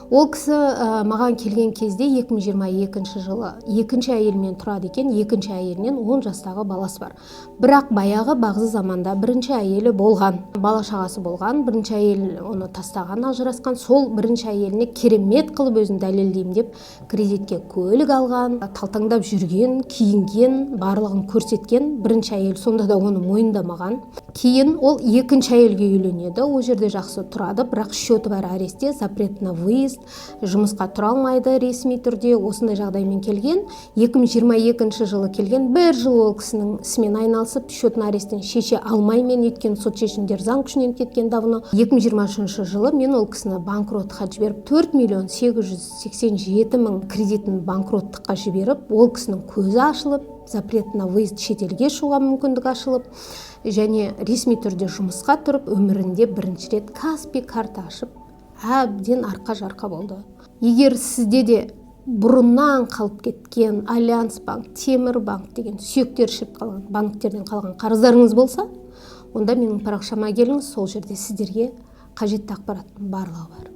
Ол кісі маған келген кезде 2022 жылы екінші әйелмен тұрады екен, екінші әйелінен 10 жастағы баласы бар. Бірақ баяғы бағзы заманда бірінші әйелі болған, бала шағасы болған, бірінші әйел оны тастаған, ажырасқан, сол бірінші әйеліне керемет қылып өзін дәлелдеймін деп кредитке көлік алған, талтаңдап жүрген, киінген, барлығын көрсеткен бірінші әйел, сонда да оны мойындамаған. Кейін ол екінші әйелге үйленеді, ол жерде жақсы тұрады, бірақ счеты бар аресте, запрет на выезд, жұмысқа тұра алмайды ресми түрде. Осындай жағдаймен келген. 2022 жылы келген, бір жыл ол кісінің ісімен айналысып, счетін аресттен шеше алмаймен, өйткені сот шешімдер заң күшінен кеткен давно. 2023 жылы мен ол кісіні банкроттыққа жіберіп, 4 887 000 кредитін банкроттыққа жіберіп, ол кісінің көзі ашылып, запрет на выезд, шетелге шығуға мүмкіндік ашылып, және ресми түрде жұмысқа тұрып, өмірінде бірінші рет Каспий карта ашып, әбден арқа жарқа болды. Егер сізде де бұрыннан қалып кеткен Альянс банк, Темір банк деген сүйектер ішіп қалған банктерден қалған қарыздарыңыз болса, онда менің парақшама келіңіз, сол жерде сіздерге қажетті ақпараттың барлығы бар.